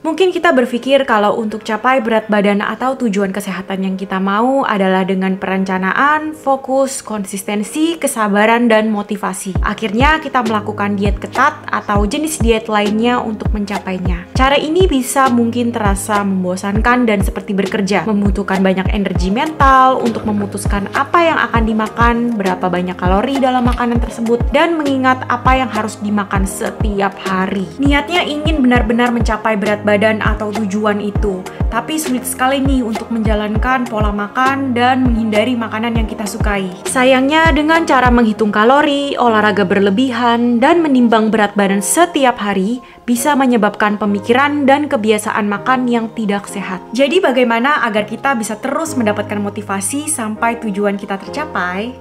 Mungkin kita berpikir kalau untuk capai berat badan atau tujuan kesehatan yang kita mau adalah dengan perencanaan, fokus, konsistensi, kesabaran, dan motivasi. Akhirnya kita melakukan diet ketat atau jenis diet lainnya untuk mencapainya. Cara ini bisa mungkin terasa membosankan dan seperti bekerja, membutuhkan banyak energi mental untuk memutuskan apa yang akan dimakan, berapa banyak kalori dalam makanan tersebut, dan mengingat apa yang harus dimakan setiap hari. Niatnya ingin benar-benar mencapai berat badan atau tujuan itu, tapi sulit sekali nih untuk menjalankan pola makan dan menghindari makanan yang kita sukai. Sayangnya dengan cara menghitung kalori, olahraga berlebihan, dan menimbang berat badan setiap hari bisa menyebabkan pemikiran dan kebiasaan makan yang tidak sehat. Jadi bagaimana agar kita bisa terus mendapatkan motivasi sampai tujuan kita tercapai?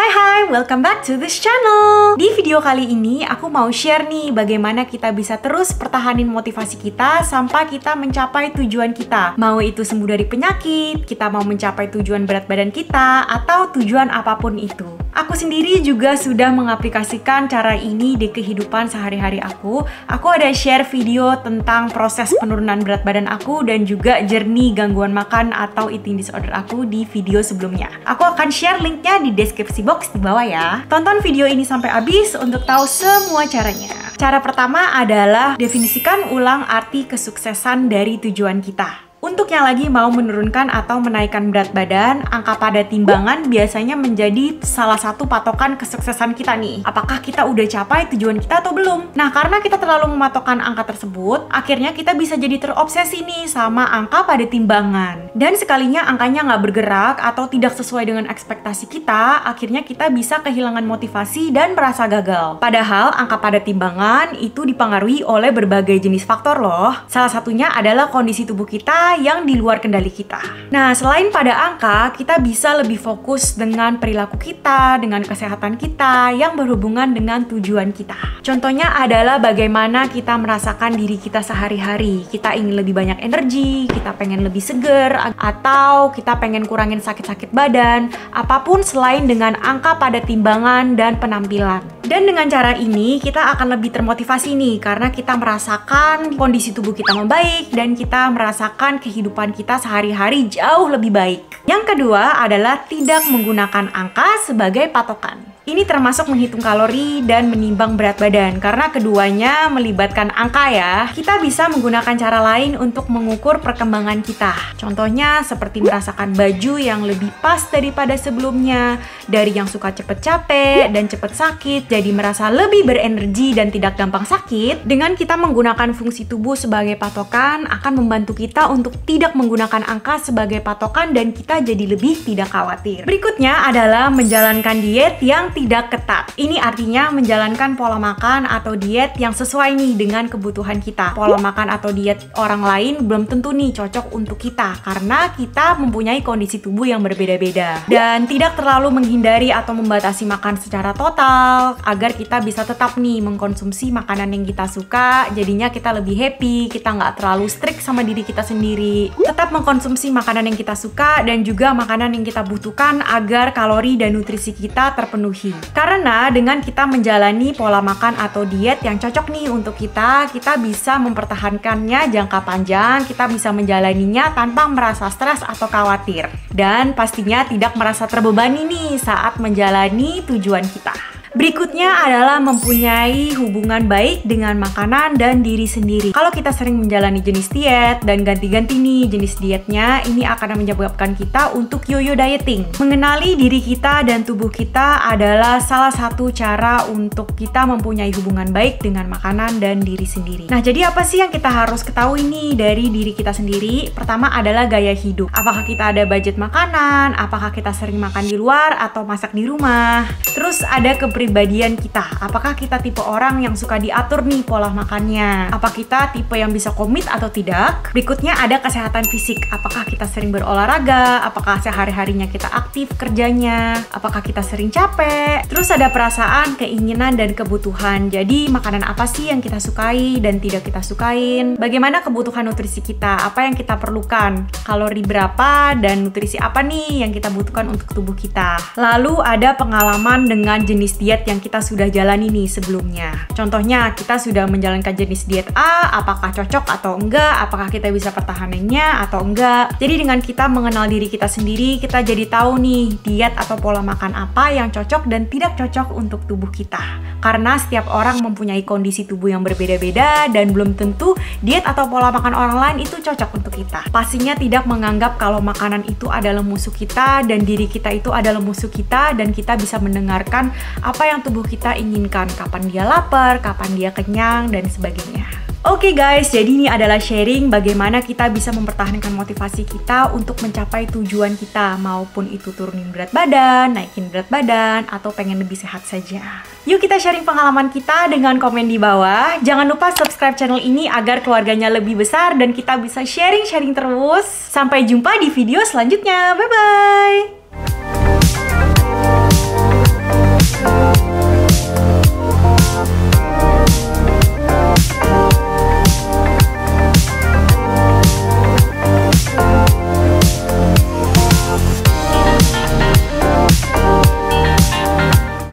Hai, welcome back to this channel. Di video kali ini aku mau share nih bagaimana kita bisa terus pertahanin motivasi kita sampai kita mencapai tujuan kita. Mau itu sembuh dari penyakit, kita mau mencapai tujuan berat badan kita, atau tujuan apapun itu. Aku sendiri juga sudah mengaplikasikan cara ini di kehidupan sehari-hari aku. Aku ada share video tentang proses penurunan berat badan aku dan juga journey gangguan makan atau eating disorder aku di video sebelumnya. Aku akan share linknya di deskripsi box di bawah ya. Tonton video ini sampai habis untuk tahu semua caranya. Cara pertama adalah definisikan ulang arti kesuksesan dari tujuan kita. Untuk yang lagi mau menurunkan atau menaikkan berat badan, angka pada timbangan biasanya menjadi salah satu patokan kesuksesan kita nih. Apakah kita udah capai tujuan kita atau belum? Nah, karena kita terlalu mematokkan angka tersebut, akhirnya kita bisa jadi terobsesi nih sama angka pada timbangan. Dan sekalinya angkanya nggak bergerak atau tidak sesuai dengan ekspektasi kita, akhirnya kita bisa kehilangan motivasi dan merasa gagal. Padahal angka pada timbangan itu dipengaruhi oleh berbagai jenis faktor loh. Salah satunya adalah kondisi tubuh kita yang di luar kendali kita. Nah, selain pada angka, kita bisa lebih fokus dengan perilaku kita, dengan kesehatan kita yang berhubungan dengan tujuan kita. Contohnya adalah bagaimana kita merasakan diri kita sehari-hari. Kita ingin lebih banyak energi, kita pengen lebih seger, atau kita pengen kurangin sakit-sakit badan, apapun selain dengan angka pada timbangan dan penampilan. Dan dengan cara ini, kita akan lebih termotivasi nih, karena kita merasakan kondisi tubuh kita membaik, dan kita merasakan kehidupan kita sehari-hari jauh lebih baik. Yang kedua adalah tidak menggunakan angka sebagai patokan. Ini termasuk menghitung kalori dan menimbang berat badan, karena keduanya melibatkan angka ya. Kita bisa menggunakan cara lain untuk mengukur perkembangan kita. Contohnya seperti merasakan baju yang lebih pas daripada sebelumnya, dari yang suka cepet capek dan cepet sakit, jadi merasa lebih berenergi dan tidak gampang sakit. Dengan kita menggunakan fungsi tubuh sebagai patokan, akan membantu kita untuk tidak menggunakan angka sebagai patokan dan kita jadi lebih tidak khawatir. Berikutnya adalah menjalankan diet yang tidak ketat. Ini artinya menjalankan pola makan atau diet yang sesuai nih dengan kebutuhan kita. Pola makan atau diet orang lain belum tentu nih cocok untuk kita, karena kita mempunyai kondisi tubuh yang berbeda-beda. Dan tidak terlalu menghindari atau membatasi makan secara total, agar kita bisa tetap nih mengkonsumsi makanan yang kita suka. Jadinya kita lebih happy, kita nggak terlalu strict sama diri kita sendiri. Tetap mengkonsumsi makanan yang kita suka dan juga makanan yang kita butuhkan agar kalori dan nutrisi kita terpenuhi. Karena dengan kita menjalani pola makan atau diet yang cocok nih untuk kita bisa mempertahankannya jangka panjang, kita bisa menjalaninya tanpa merasa stres atau khawatir. Dan pastinya tidak merasa terbebani nih saat menjalani tujuan kita. Berikutnya adalah mempunyai hubungan baik dengan makanan dan diri sendiri. Kalau kita sering menjalani jenis diet dan ganti-ganti nih jenis dietnya, ini akan menyebabkan kita untuk yo-yo dieting. Mengenali diri kita dan tubuh kita adalah salah satu cara untuk kita mempunyai hubungan baik dengan makanan dan diri sendiri. Nah, jadi apa sih yang kita harus ketahui nih dari diri kita sendiri? Pertama adalah gaya hidup. Apakah kita ada budget makanan? Apakah kita sering makan di luar atau masak di rumah? Terus ada kepribadian kita. Apakah kita tipe orang yang suka diatur nih pola makannya? Apa kita tipe yang bisa komit atau tidak? Berikutnya ada kesehatan fisik. Apakah kita sering berolahraga? Apakah sehari-harinya kita aktif kerjanya? Apakah kita sering capek? Terus ada perasaan, keinginan, dan kebutuhan. Jadi makanan apa sih yang kita sukai dan tidak kita sukain? Bagaimana kebutuhan nutrisi kita? Apa yang kita perlukan? Kalori berapa dan nutrisi apa nih yang kita butuhkan untuk tubuh kita? Lalu ada pengalaman dengan jenis diet diet yang kita sudah jalani nih sebelumnya. Contohnya, kita sudah menjalankan jenis diet A, apakah cocok atau enggak, apakah kita bisa pertahanannya atau enggak. Jadi dengan kita mengenal diri kita sendiri, kita jadi tahu nih diet atau pola makan apa yang cocok dan tidak cocok untuk tubuh kita. Karena setiap orang mempunyai kondisi tubuh yang berbeda-beda dan belum tentu diet atau pola makan orang lain itu cocok untuk kita. Pastinya tidak menganggap kalau makanan itu adalah musuh kita dan diri kita itu adalah musuh kita, dan kita bisa mendengarkan apa yang tubuh kita inginkan, kapan dia lapar, kapan dia kenyang, dan sebagainya. Oke guys, jadi ini adalah sharing bagaimana kita bisa mempertahankan motivasi kita untuk mencapai tujuan kita, maupun itu turunin berat badan, naikin berat badan, atau pengen lebih sehat saja. Yuk kita sharing pengalaman kita dengan komen di bawah. Jangan lupa subscribe channel ini agar keluarganya lebih besar dan kita bisa sharing-sharing terus. Sampai jumpa di video selanjutnya. Bye-bye!